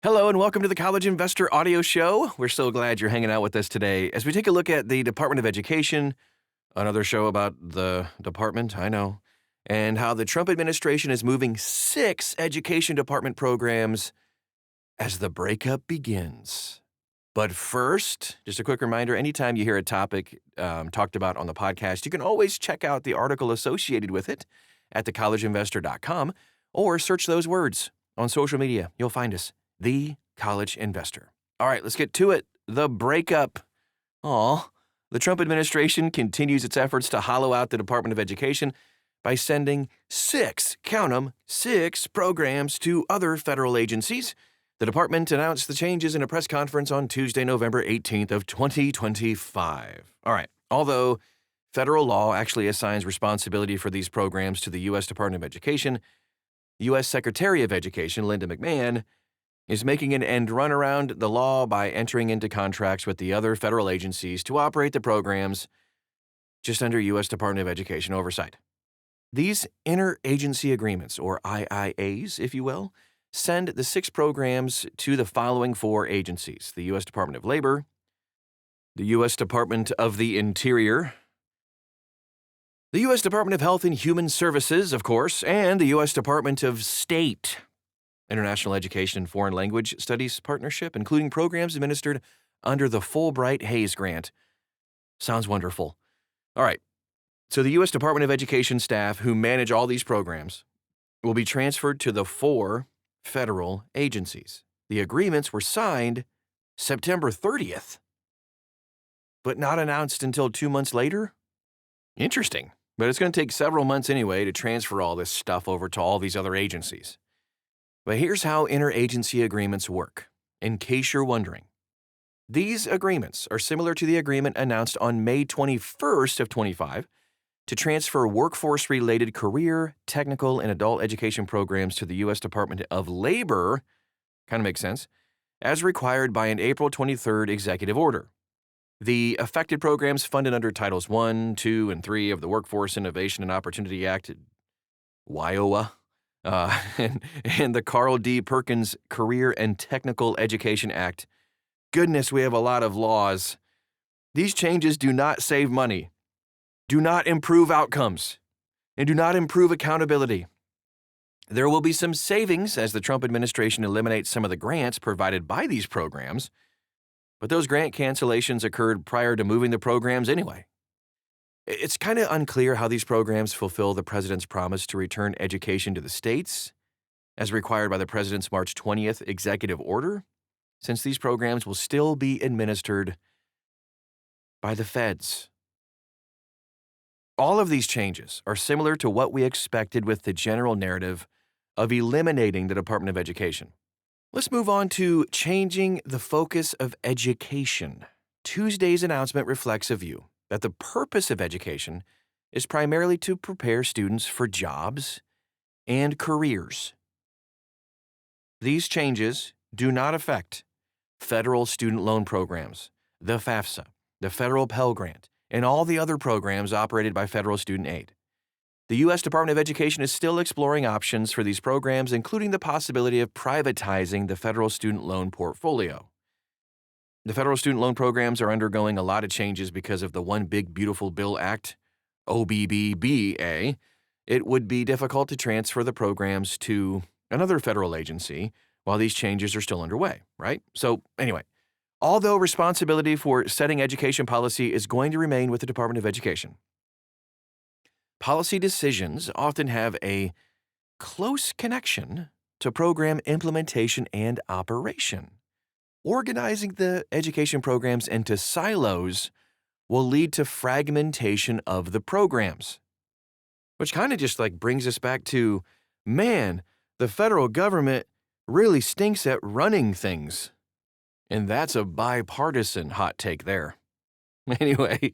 Hello and welcome to the College Investor Audio Show. We're so glad you're hanging out with us today as we take a look at the Department of Education, another show about the department, I know, and how the Trump administration is moving 6 education department programs as the breakup begins. But first, just a quick reminder, anytime you hear a topic talked about on the podcast, you can always check out the article associated with it at thecollegeinvestor.com or search those words on social media. You'll find us. The College Investor. All right, let's get to it. The breakup. The Trump administration continues its efforts to hollow out the Department of Education by sending 6 programs to other federal agencies. The department announced the changes in a press conference on Tuesday, November 18th of 2025. All right, although federal law actually assigns responsibility for these programs to the U.S. Department of Education, U.S. Secretary of Education Linda McMahon is making an end run around the law by entering into contracts with the other federal agencies to operate the programs just under U.S. Department of Education oversight. These interagency agreements, or IAAs, if you will, send the 6 programs to the following 4 agencies: the U.S. Department of Labor, the U.S. Department of the Interior, the U.S. Department of Health and Human Services, of course, and the U.S. Department of State. International Education and Foreign Language Studies Partnership, including programs administered under the Fulbright Hays Grant. Sounds wonderful. All right, so the U.S. Department of Education staff who manage all these programs will be transferred to the 4 federal agencies. The agreements were signed September 30th, but not announced until 2 months later? Interesting, but it's going to take several months anyway to transfer all this stuff over to all these other agencies. But here's how interagency agreements work, in case you're wondering. These agreements are similar to the agreement announced on May 21st of 25 to transfer workforce-related career, technical, and adult education programs to the U.S. Department of Labor, kind of makes sense, as required by an April 23rd executive order. The affected programs funded under Titles 1, 2, and 3 of the Workforce Innovation and Opportunity Act, WIOA, and the Carl D. Perkins Career and Technical Education Act. Goodness, we have a lot of laws. These changes do not save money, do not improve outcomes, and do not improve accountability. There will be some savings as the Trump administration eliminates some of the grants provided by these programs, but those grant cancellations occurred prior to moving the programs anyway. It's kind of unclear how these programs fulfill the president's promise to return education to the states, as required by the president's March 20th executive order, since these programs will still be administered by the feds. All of these changes are similar to what we expected with the general narrative of eliminating the Department of Education. Let's move on to changing the focus of education. Tuesday's announcement reflects a view that the purpose of education is primarily to prepare students for jobs and careers. These changes do not affect federal student loan programs, the FAFSA, the federal Pell Grant, and all the other programs operated by federal student aid. The U.S. Department of Education is still exploring options for these programs, including the possibility of privatizing the federal student loan portfolio. The federal student loan programs are undergoing a lot of changes because of the One Big Beautiful Bill Act, OBBBA. It would be difficult to transfer the programs to another federal agency while these changes are still underway, right? So anyway, although responsibility for setting education policy is going to remain with the Department of Education, policy decisions often have a close connection to program implementation and operation. Organizing the education programs into silos will lead to fragmentation of the programs, which kind of just brings us back to, man, the federal government really stinks at running things. And that's a bipartisan hot take there. Anyway,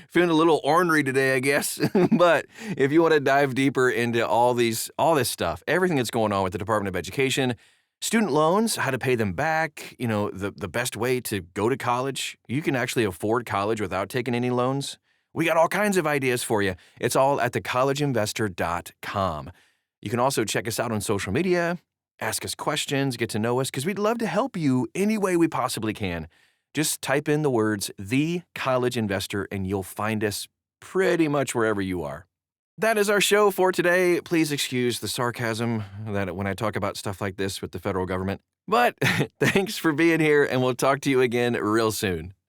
feeling a little ornery today, I guess. But if you want to dive deeper into all this stuff, everything that's going on with the Department of Education, student loans, how to pay them back, the best way to go to college. You can actually afford college without taking any loans. We got all kinds of ideas for you. It's all at thecollegeinvestor.com. You can also check us out on social media ask us questions, get to know us, because we'd love to help you any way we possibly can. Just type in the words The College Investor and you'll find us pretty much wherever you are. That is our show for today. Please excuse the sarcasm that when I talk about stuff like this with the federal government. But thanks for being here, and we'll talk to you again real soon.